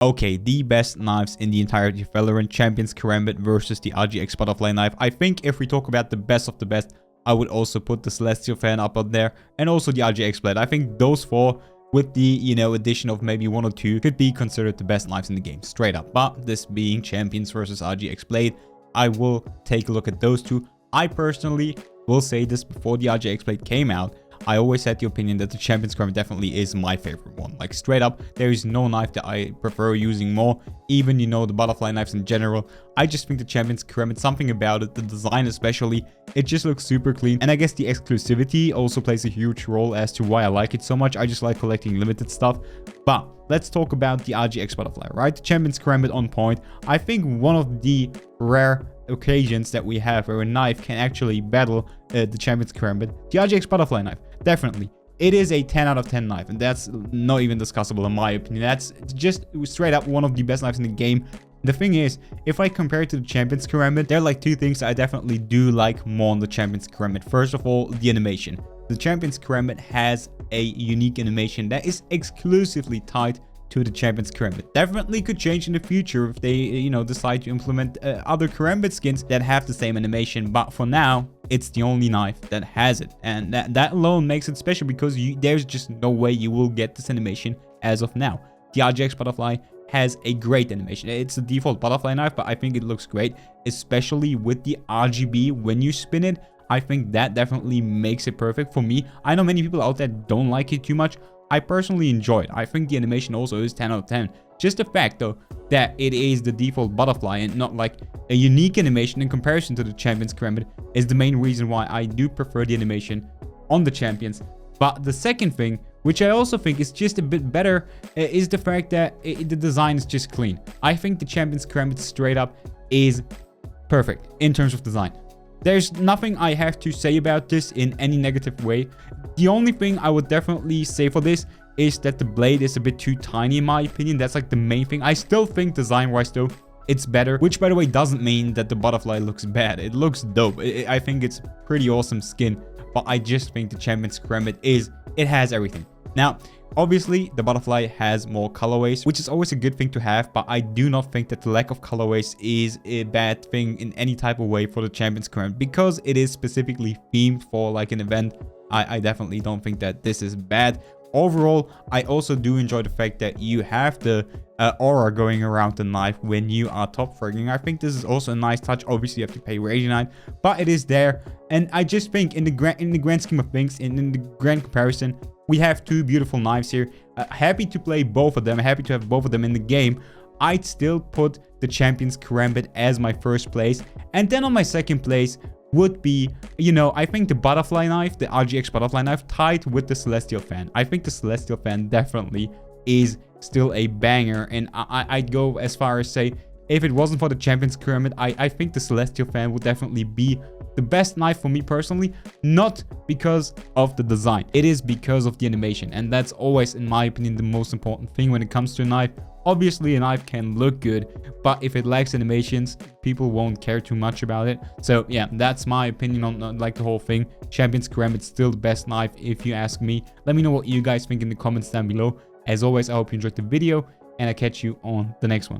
Okay, the best knives in the entirety of Valorant, Champions Karambit versus the RGX Butterfly knife. I think if we talk about the best of the best, I would also put the Celestial Fan up on there, and also the RGX Blade. I think those four, with the, addition of maybe one or two, could be considered the best knives in the game, straight up. But this being Champions versus RGX Blade, I will take a look at those two. I personally will say this before the RGX Blade came out. I always had the opinion that the Champions Karambit definitely is my favorite one. Like, straight up, there is no knife that I prefer using more. Even, the butterfly knives in general. I just think the Champions Karambit, something about it, the design especially, it just looks super clean. And I guess the exclusivity also plays a huge role as to why I like it so much. I just like collecting limited stuff. But let's talk about the RGX Butterfly, right? The Champions Karambit on point. I think one of the rare occasions that we have where a knife can actually battle the Champions Karambit. The RGX Butterfly knife, definitely. It is a 10 out of 10 knife, and that's not even discussable in my opinion. That's just straight up one of the best knives in the game. The thing is, if I compare it to the Champions Karambit, there are like two things I definitely do like more on the Champions Karambit. First of all, the animation. The Champions Karambit has a unique animation that is exclusively tied to the Champions Karambit. Definitely could change in the future if they, decide to implement other Karambit skins that have the same animation. But for now, it's the only knife that has it. And that alone makes it special because there's just no way you will get this animation as of now. The RGX Butterfly has a great animation. It's the default butterfly knife, but I think it looks great, especially with the RGB when you spin it. I think that definitely makes it perfect for me. I know many people out there don't like it too much. I personally enjoy it. I think the animation also is 10 out of 10. Just the fact, though, that it is the default butterfly and not like a unique animation in comparison to the Champions Karambit is the main reason why I do prefer the animation on the Champions. But the second thing, which I also think is just a bit better, is the fact that the design is just clean. I think the Champions Karambit straight up is perfect in terms of design. There's nothing I have to say about this in any negative way. The only thing I would definitely say for this is that the blade is a bit too tiny in my opinion. That's like the main thing. I still think design-wise though, it's better. Which by the way doesn't mean that the butterfly looks bad. It looks dope. I think it's pretty awesome skin. But I just think the Champions Karambit it has everything. Now, obviously, the butterfly has more colorways, which is always a good thing to have, but I do not think that the lack of colorways is a bad thing in any type of way for the Champions Karambit, because it is specifically themed for like an event. I definitely don't think that this is bad. Overall, I also do enjoy the fact that you have the aura going around the knife when you are top fragging. I think this is also a nice touch. Obviously, you have to pay Radiant, but it is there. And I just think in the grand scheme of things, in the grand comparison, we have two beautiful knives here. Happy to play both of them. Happy to have both of them in the game. I'd still put the Champions Karambit as my first place. And then on my second place would be, I think the butterfly knife, the RGX butterfly knife, tied with the Celestial Fan. I think the Celestial Fan definitely is still a banger. And I'd go as far as say, if it wasn't for the Champions Karambit, I think the Celestial Fan would definitely be the best knife for me personally. Not because of the design. It is because of the animation. And that's always, in my opinion, the most important thing when it comes to a knife. Obviously, a knife can look good, but if it lacks animations, people won't care too much about it. So yeah, that's my opinion on like the whole thing. Champions Karambit still the best knife if you ask me. Let me know what you guys think in the comments down below. As always, I hope you enjoyed the video, and I'll catch you on the next one.